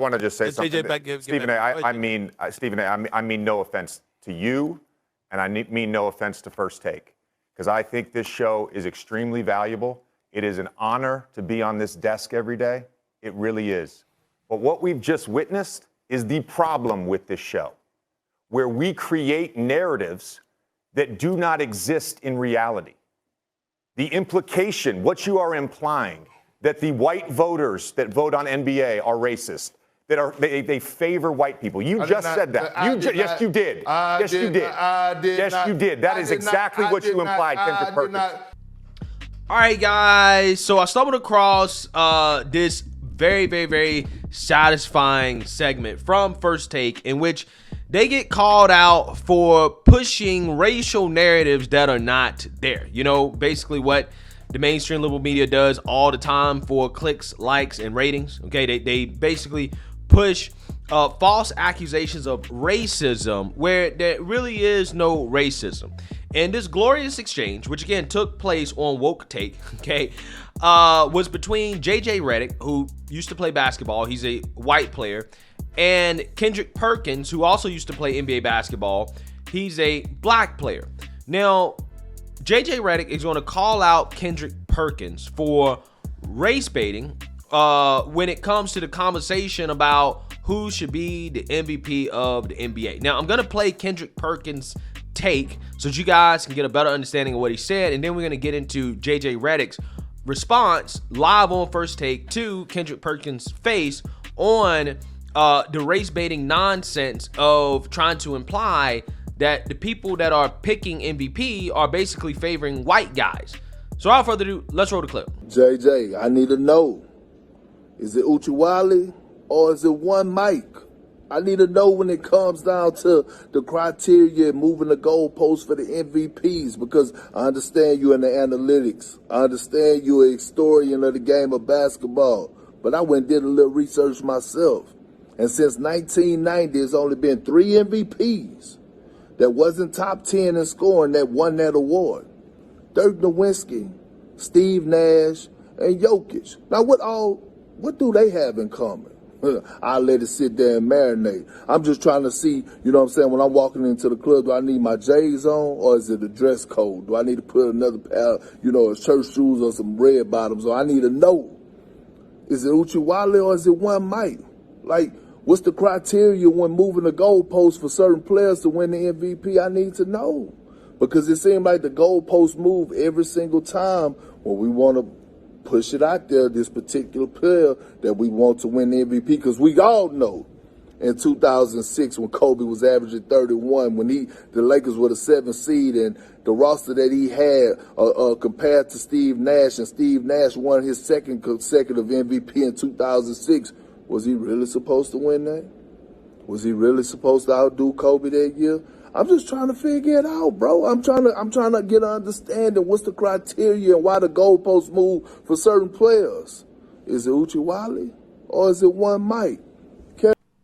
want to just say something. Stephen A., I mean no offense to you, and I mean no offense to First Take, because I think this show is extremely valuable. It is an honor to be on this desk every day. It really is. But what we've just witnessed is the problem with this show, where we create narratives that do not exist in reality. The implication, what you are implying, that the white voters that vote on NBA are racist, that they favor white people. You just said that. Yes, you did. Yes, you did. Yes, you did. That is exactly what you implied, Kendrick Perkins. All right, guys. So I stumbled across this very, very, very satisfying segment from First Take in which they get called out for pushing racial narratives that are not there. You know, basically what the mainstream liberal media does all the time for clicks, likes, and ratings. Okay, they basically push false accusations of racism where there really is no racism. And this glorious exchange, which again took place on Woke Take, okay, was between JJ Redick, who used to play basketball. He's a white player. And Kendrick Perkins, who also used to play NBA basketball. He's a black player. Now, JJ Redick is going to call out Kendrick Perkins for race baiting when it comes to the conversation about who should be the MVP of the NBA. Now, I'm going to play Kendrick Perkins' take so that you guys can get a better understanding of what he said, and then we're going to get into JJ Redick's response live on First Take to Kendrick Perkins' face on the race baiting nonsense of trying to imply that the people that are picking MVP are basically favoring white guys. So without further ado, let's roll the clip. JJ, I need to know, is it Uchiwali or is it one Mike? I need to know when it comes down to the criteria moving the goalposts for the MVPs, because I understand you in the analytics. I understand you're a historian of the game of basketball, but I went and did a little research myself. And since 1990, there's only been 3 MVPs that wasn't top 10 in scoring that won that award. Dirk Nowitzki, Steve Nash, and Jokić. Now, what do they have in common? I'll let it sit there and marinate. I'm just trying to see, you know what I'm saying, when I'm walking into the club, do I need my J's on, or is it a dress code? Do I need to put another pair, of church shoes or some red bottoms? Or I need to know, is it Uchiwali or is it one Mike? Like, what's the criteria when moving the goalposts for certain players to win the MVP? I need to know. Because it seems like the goalposts move every single time when we want to push it out there, this particular player that we want to win the MVP. Because we all know in 2006 when Kobe was averaging 31, when the Lakers were the 7th seed, and the roster that he had compared to Steve Nash, and Steve Nash won his second consecutive MVP in 2006, was he really supposed to win that? Was he really supposed to outdo Kobe that year? I'm just trying to figure it out, bro. I'm trying to get an understanding. What's the criteria and why the goalposts move for certain players? Is it Uchiwali or is it one Mike?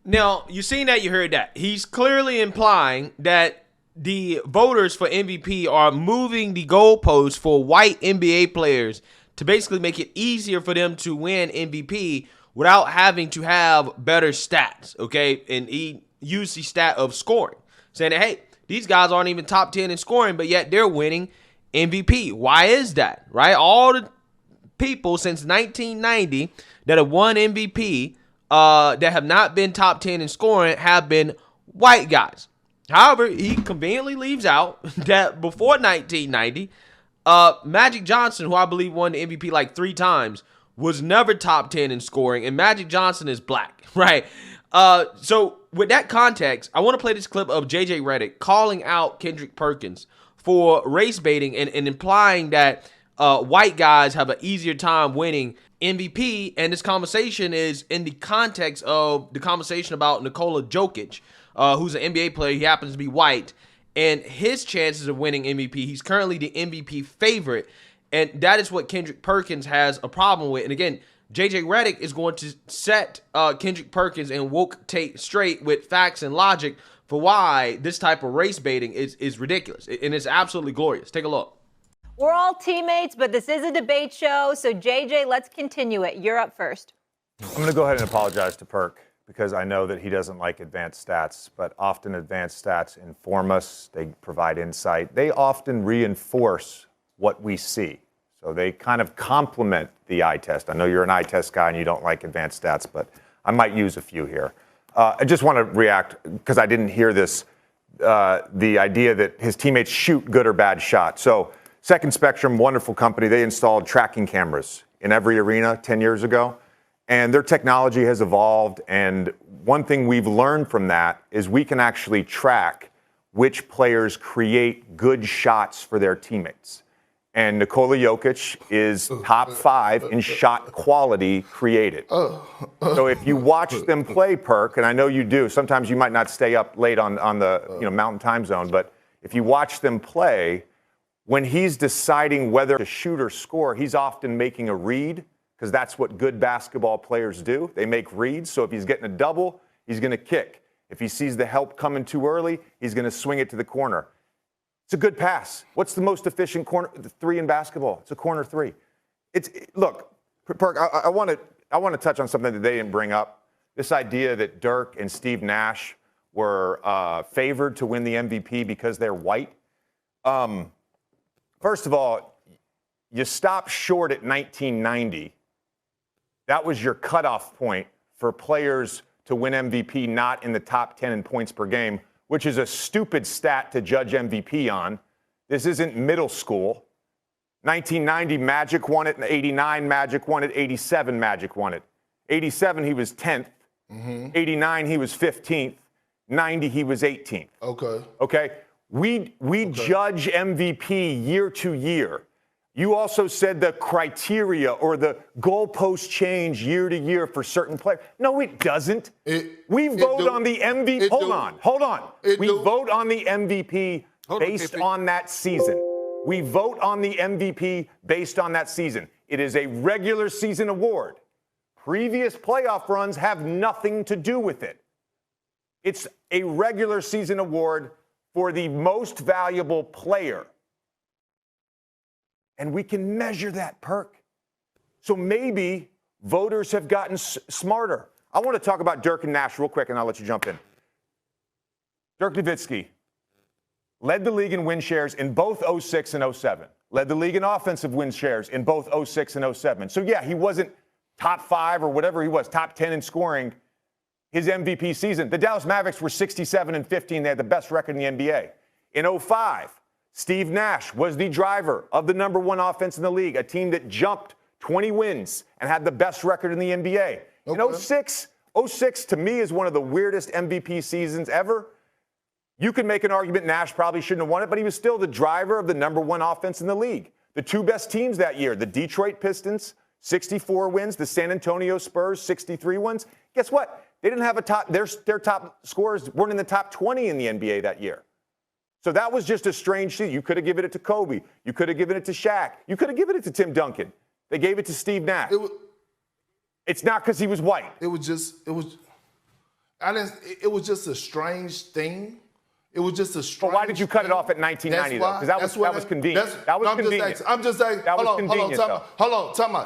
Now, you seen that, you heard that. He's clearly implying that the voters for MVP are moving the goalposts for white NBA players to basically make it easier for them to win MVP without having to have better stats, okay? And he used the stat of scoring, saying that, hey, these guys aren't even top 10 in scoring, but yet they're winning MVP. Why is that, right? All the people since 1990 that have won MVP that have not been top 10 in scoring have been white guys. However, he conveniently leaves out that before 1990, Magic Johnson, who I believe won the MVP like 3 times, was never top 10 in scoring, and Magic Johnson is black, right? So with that context, I want to play this clip of JJ Redick calling out Kendrick Perkins for race baiting and implying that white guys have an easier time winning MVP. And this conversation is in the context of the conversation about Nikola Jokić, who's an NBA player. He happens to be white, and his chances of winning MVP, he's currently the MVP favorite. And that is what Kendrick Perkins has a problem with. And again, JJ Redick is going to set Kendrick Perkins and Woke Take straight with facts and logic for why this type of race baiting is ridiculous. And it's absolutely glorious. Take a look. We're all teammates, but this is a debate show. So, JJ, let's continue it. You're up first. I'm going to go ahead and apologize to Perk, because I know that he doesn't like advanced stats, but often advanced stats inform us. They provide insight. They often reinforce what we see. So they kind of complement the eye test. I know you're an eye test guy and you don't like advanced stats, but I might use a few here. I just want to react because I didn't hear this, the idea that his teammates shoot good or bad shots. So Second Spectrum, wonderful company, they installed tracking cameras in every arena 10 years ago. And their technology has evolved. And one thing we've learned from that is we can actually track which players create good shots for their teammates. And Nikola Jokić is top 5 in shot quality created. So if you watch them play, Perk, and I know you do, sometimes you might not stay up late on the Mountain Time Zone, but if you watch them play, when he's deciding whether to shoot or score, he's often making a read, because that's what good basketball players do. They make reads. So if he's getting a double, he's going to kick. If he sees the help coming too early, he's going to swing it to the corner. It's a good pass. What's the most efficient corner three in basketball? It's a corner three. Look, Perk, I want to touch on something that they didn't bring up. This idea that Dirk and Steve Nash were favored to win the MVP because they're white. First of all, you stop short at 1990. That was your cutoff point for players to win MVP not in the top 10 in points per game, which is a stupid stat to judge MVP on. This isn't middle school. 1990, Magic won it. 89, Magic won it. 87, Magic won it. 87, he was 10th. 89, he was 15th. 90, he was 18th. Okay? We judge MVP year to year. You also said the criteria or the goalposts change year to year for certain players. No, it doesn't. We vote on the MVP. Hold on. We vote on the MVP based on that season. We vote on the MVP based on that season. It is a regular season award. Previous playoff runs have nothing to do with it. It's a regular season award for the most valuable player. And we can measure that, Perk. So maybe voters have gotten smarter. I want to talk about Dirk and Nash real quick, and I'll let you jump in. Dirk Nowitzki led the league in win shares in both 06 and 07. Led the league in offensive win shares in both 06 and 07. So, yeah, he wasn't top 5 or whatever he was, top 10 in scoring his MVP season. The Dallas Mavericks were 67-15. They had the best record in the NBA. In 05, Steve Nash was the driver of the number 1 offense in the league, a team that jumped 20 wins and had the best record in the NBA. In 06 to me is one of the weirdest MVP seasons ever. You can make an argument Nash probably shouldn't have won it, but he was still the driver of the number 1 offense in the league. The 2 best teams that year, the Detroit Pistons, 64 wins, the San Antonio Spurs, 63 wins. Guess what? They didn't have a top, their top scorers weren't in the top 20 in the NBA that year. So that was just a strange thing. You could have given it to Kobe. You could have given it to Shaq. You could have given it to Tim Duncan. They gave it to Steve Nash. It's not because he was white. It was just a strange thing. It was just a strange. But why did you cut it off at 1990 though? Because that was convenient. That was convenient. I'm just saying. Hold on, time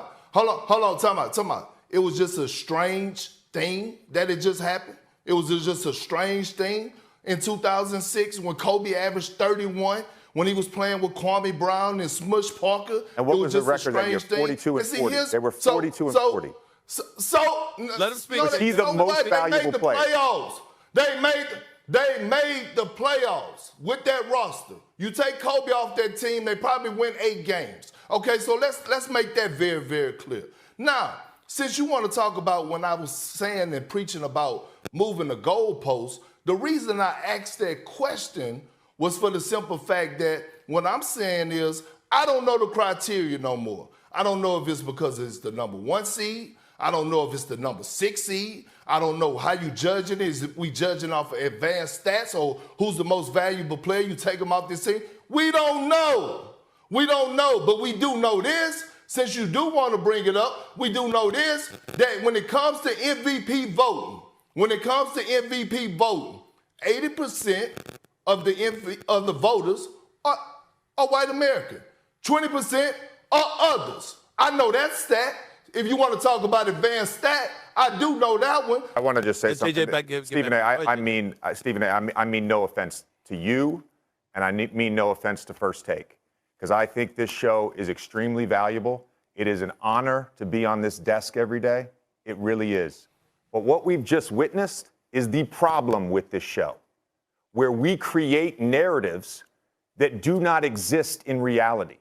out. It was just a strange thing that it just happened. It was just a strange thing. In 2006, when Kobe averaged 31, when he was playing with Kwame Brown and Smush Parker. And what was the record that year? 42 and 40. They were 42 and 40. So let him speak. Was he the most valuable player? They made the playoffs with that roster. You take Kobe off that team, they probably win 8 games. Okay, so let's make that very, very clear. Now, since you want to talk about when I was saying and preaching about moving the goalposts, the reason I asked that question was for the simple fact that what I'm saying is I don't know the criteria no more. I don't know if it's because it's the number 1 seed. I don't know if it's the number 6 seed. I don't know how you judging it. Is we judging off of advanced stats or who's the most valuable player? You take them off this team. We don't know. But we do know this. Since you do want to bring it up, we do know this, that when it comes to MVP voting, 80% of the voters are white American. 20% are others. I know that stat. If you want to talk about advanced stat, I do know that one. I want to just say JJ something. back, give Stephen A., I mean no offense to you, and I mean no offense to First Take, because I think this show is extremely valuable. It is an honor to be on this desk every day. It really is. But what we've just witnessed is the problem with this show, where we create narratives that do not exist in reality.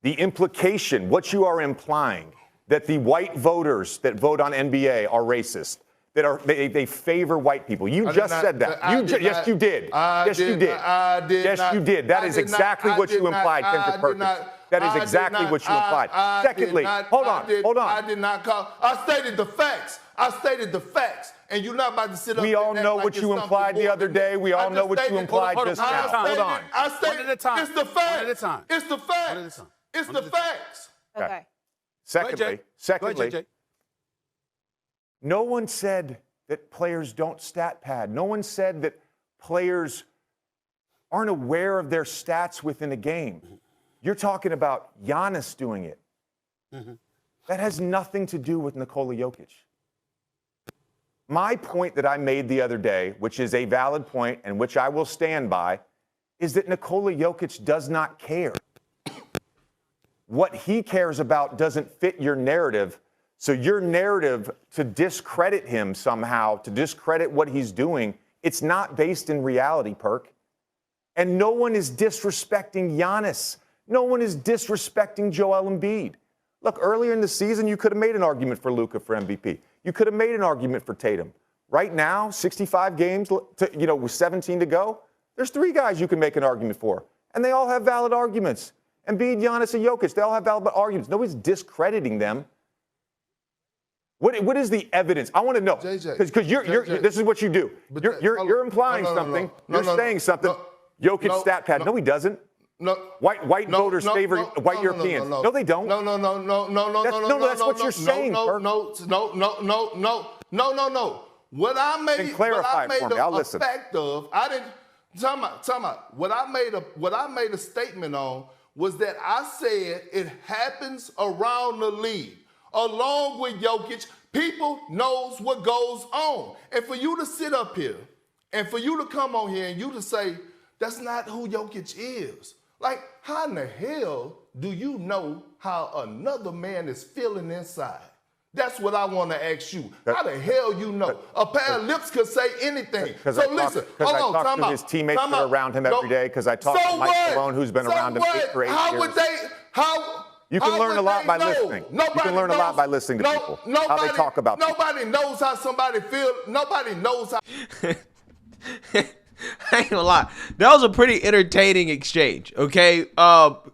The implication, what you are implying, that the white voters that vote on NBA are racist, they favor white people. You just said that. Yes, you did. Yes, you did. Yes, you did. That is exactly what you implied, Kendrick Perkins. That is exactly what you implied. Secondly, hold on. I did not call. I stated the facts. And you're not about to sit up. We all know what you implied the other day. We all know what you implied just now. Hold on. I stated one at a time. It's the facts. One at a time. It's the facts. One at a time. It's the facts. Okay. Secondly, Go ahead, JJ. no one said that players don't stat pad. No one said that players aren't aware of their stats within a game. You're talking about Giannis doing it. That has nothing to do with Nikola Jokić. My point that I made the other day, which is a valid point and which I will stand by, is that Nikola Jokić does not care. What he cares about doesn't fit your narrative. So your narrative to discredit him somehow, to discredit what he's doing, it's not based in reality, Perk. And no one is disrespecting Giannis. No one is disrespecting Joel Embiid. Look, earlier in the season, you could have made an argument for Luka for MVP. You could have made an argument for Tatum. Right now, 65 games, with 17 to go, there's 3 guys you can make an argument for. And they all have valid arguments. Embiid, Giannis, and Jokić, they all have valid arguments. Nobody's discrediting them. What is the evidence? I want to know. JJ, Because this is what you do. You're implying something. You're saying something. Jokic stat pad. No, he doesn't. No. White voters favor white Europeans. No, they don't. No. That's what you're saying, Perk. No. What I made, Then clarify what I for made me. I'll a listen. fact of, I didn't. Time out. What I made a statement on was that I said it happens around the league. Along with Jokic, people knows what goes on. And for you to sit up here, and for you to come on here and you to say, that's not who Jokic is. Like, how in the hell do you know how another man is feeling inside? That's what I want to ask you. How the hell you know? A pair of lips could say anything. Because I talk to his teammates that are around him every day. Because I talk to Mike Malone, who's been around him 8 or 8 years. You can learn a lot by listening. You can learn a lot by listening to people. How they talk about people. Nobody knows how somebody feels. Nobody knows how. I ain't gonna lie. That was a pretty entertaining exchange, okay?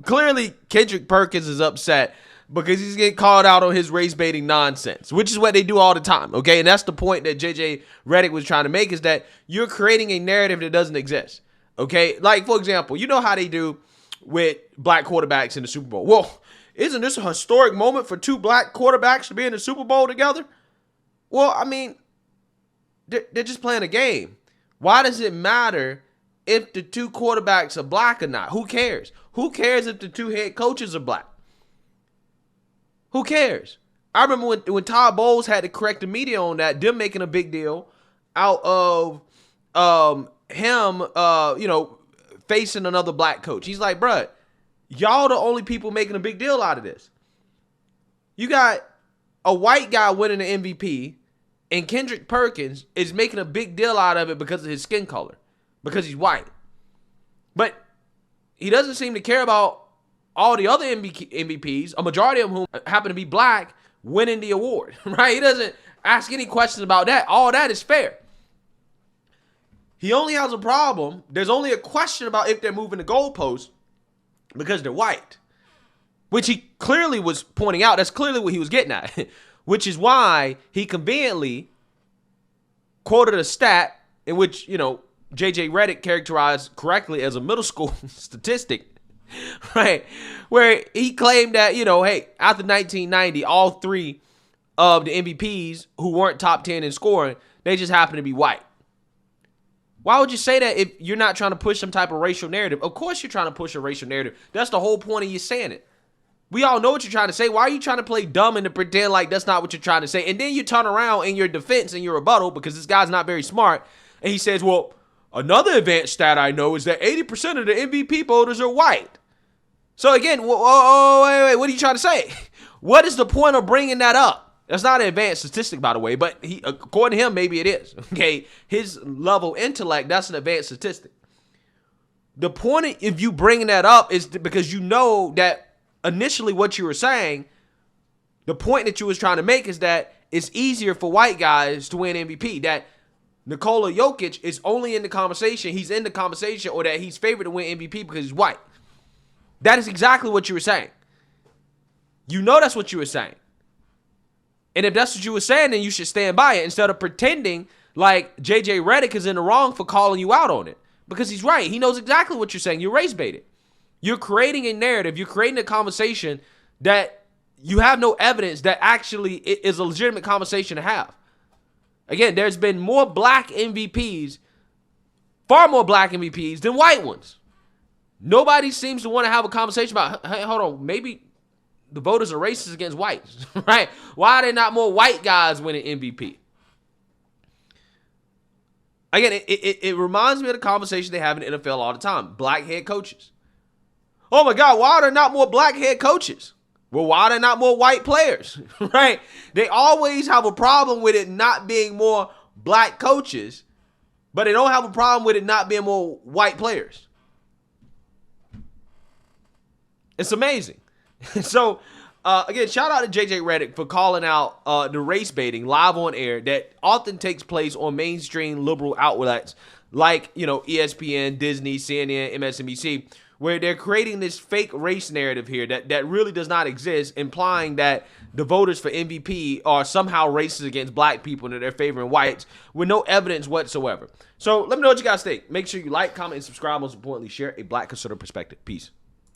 Clearly, Kendrick Perkins is upset because he's getting called out on his race-baiting nonsense, which is what they do all the time, okay? And that's the point that JJ Redick was trying to make, is that you're creating a narrative that doesn't exist, okay? Like, for example, you know how they do with black quarterbacks in the Super Bowl. Well, isn't this a historic moment for 2 black quarterbacks to be in the Super Bowl together? Well, I mean, they're just playing a game. Why does it matter if the 2 quarterbacks are black or not? Who cares? Who cares if the 2 head coaches are black? Who cares? I remember when Todd Bowles had to correct the media on that, them making a big deal out of him, facing another black coach. He's like, bruh, y'all the only people making a big deal out of this. You got a white guy winning the MVP, and Kendrick Perkins is making a big deal out of it because of his skin color, because he's white. But he doesn't seem to care about all the other MVPs, a majority of whom happen to be black, winning the award, right? He doesn't ask any questions about that. All that is fair. He only has a problem. There's only a question about if they're moving the goalpost because they're white, which he clearly was pointing out. That's clearly what he was getting at. Which is why he conveniently quoted a stat in which, JJ Redick characterized correctly as a middle school statistic, right? Where he claimed that, hey, after 1990, all 3 of the MVPs who weren't top 10 in scoring, they just happened to be white. Why would you say that if you're not trying to push some type of racial narrative? Of course you're trying to push a racial narrative. That's the whole point of you saying it. We all know what you're trying to say. Why are you trying to play dumb and to pretend like that's not what you're trying to say? And then you turn around in your defense and your rebuttal, because this guy's not very smart, and he says, well, another advanced stat I know is that 80% of the MVP voters are white. So again, wait, what are you trying to say? What is the point of bringing that up? That's not an advanced statistic, by the way, but according to him, maybe it is. Okay, his level of intellect, that's an advanced statistic. The point of you bringing that up is because you know that initially what you were saying, the point that you was trying to make is that it's easier for white guys to win MVP, that Nikola Jokić is only in the conversation, he's in the conversation, or that he's favored to win MVP because he's white. That is exactly what you were saying. You know that's what you were saying. And if that's what you were saying, then you should stand by it instead of pretending like JJ Redick is in the wrong for calling you out on it. Because he's right. He knows exactly what you're saying. You're race baited. You're creating a narrative. You're creating a conversation that you have no evidence that actually is a legitimate conversation to have. Again, there's been more black MVPs, far more black MVPs than white ones. Nobody seems to want to have a conversation about, hey, hold on, maybe the voters are racist against whites, right? Why are there not more white guys winning MVP? Again, it reminds me of the conversation they have in the NFL all the time. Black head coaches. Oh my God, why are there not more black head coaches? Well, why are there not more white players, right? They always have a problem with it not being more black coaches, but they don't have a problem with it not being more white players. It's amazing. So, again, shout out to JJ Redick for calling out the race baiting live on air that often takes place on mainstream liberal outlets like, ESPN, Disney, CNN, MSNBC, where they're creating this fake race narrative here that really does not exist, implying that the voters for MVP are somehow racist against black people and that they're favoring whites with no evidence whatsoever. So let me know what you guys think. Make sure you like, comment, and subscribe. Most importantly, share a black conservative perspective. Peace.